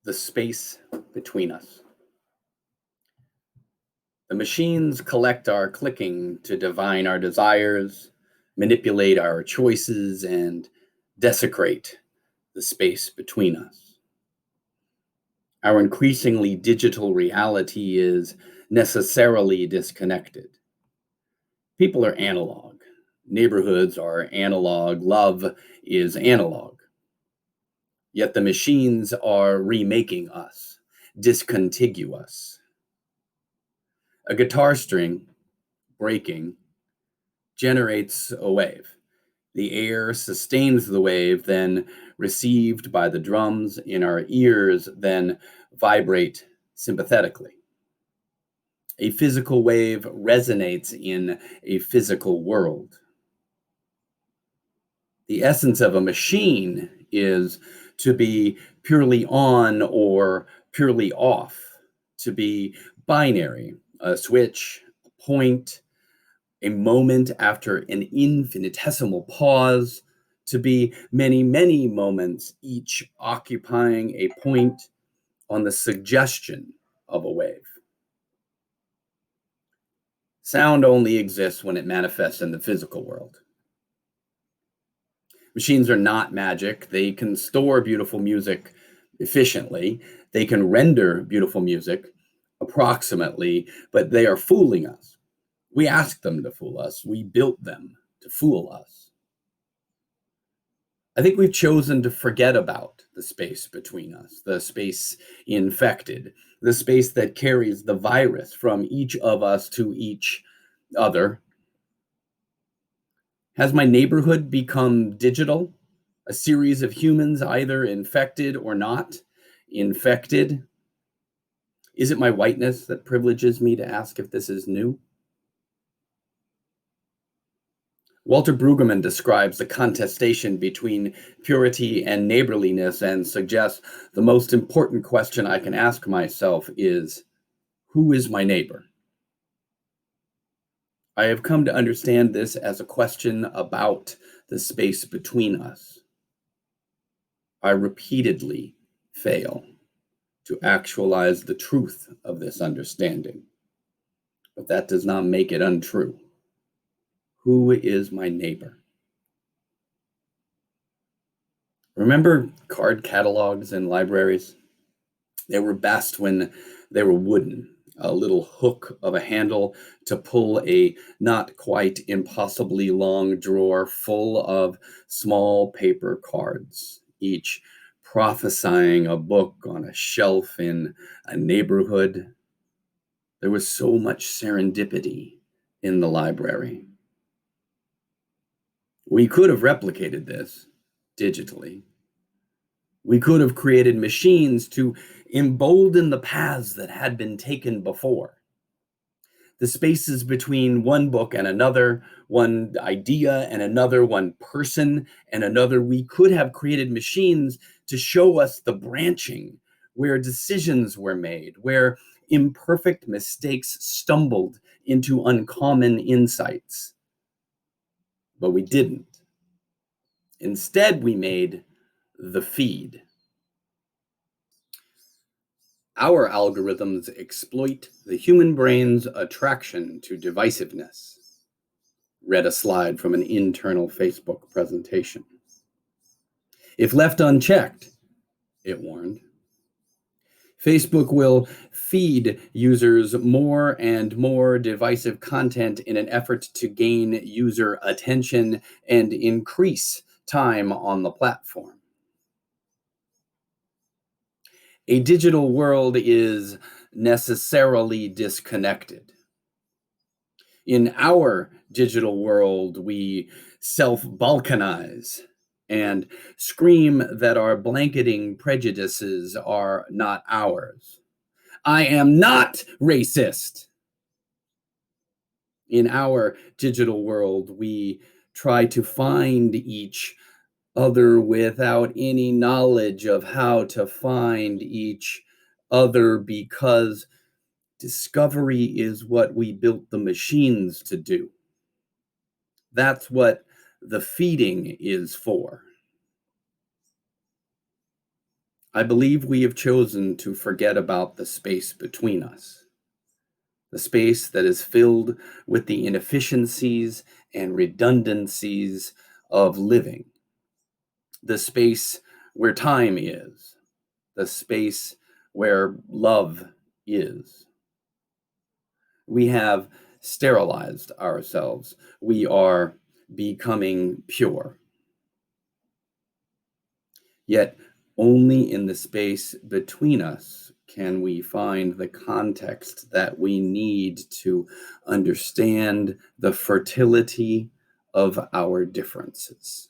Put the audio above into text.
the space between us. The machines collect our clicking to divine our desires, manipulate our choices, and desecrate the space between us. Our increasingly digital reality is necessarily disconnected. People are analog. Neighborhoods are analog. Love is analog. Yet the machines are remaking us, discontiguous. A guitar string breaking generates a wave. The air sustains the wave, then received by the drums in our ears, then vibrate sympathetically. A physical wave resonates in a physical world. The essence of a machine is to be purely on or purely off, to be binary, a switch, a point, a moment after an infinitesimal pause, to be many, many moments, each occupying a point on the suggestion of a wave. Sound only exists when it manifests in the physical world. Machines are not magic. They can store beautiful music efficiently. They can render beautiful music approximately, but they are fooling us. We asked them to fool us. We built them to fool us. I think we've chosen to forget about the space between us, the space infected, the space that carries the virus from each of us to each other. Has my neighborhood become digital? A series of humans either infected or not infected? Is it my whiteness that privileges me to ask if this is new? Walter Brueggemann describes the contestation between purity and neighborliness and suggests the most important question I can ask myself is, who is my neighbor? I have come to understand this as a question about the space between us. I repeatedly fail to actualize the truth of this understanding, but that does not make it untrue. Who is my neighbor? Remember card catalogs in libraries? They were best when they were wooden, a little hook of a handle to pull a not quite impossibly long drawer full of small paper cards, each prophesying a book on a shelf in a neighborhood. There was so much serendipity in the library. We could have replicated this digitally. We could have created machines to embolden the paths that had been taken before. The spaces between one book and another, one idea and another, one person and another, we could have created machines to show us the branching, where decisions were made, where imperfect mistakes stumbled into uncommon insights. But we didn't. Instead, we made the feed. Our algorithms exploit the human brain's attraction to divisiveness. Read a slide from an internal Facebook presentation. If left unchecked, it warned, Facebook will feed users more and more divisive content in an effort to gain user attention and increase time on the platform. A digital world is necessarily disconnected. In our digital world, we self-balkanize and scream that our blanketing prejudices are not ours. I am not racist. In our digital world, we try to find each other without any knowledge of how to find each other, because discovery is what we built the machines to do. That's what the feeding is for. I believe we have chosen to forget about the space between us, the space that is filled with the inefficiencies and redundancies of living, the space where time is, the space where love is. We have sterilized ourselves. We are becoming pure. Yet only in the space between us can we find the context that we need to understand the fertility of our differences.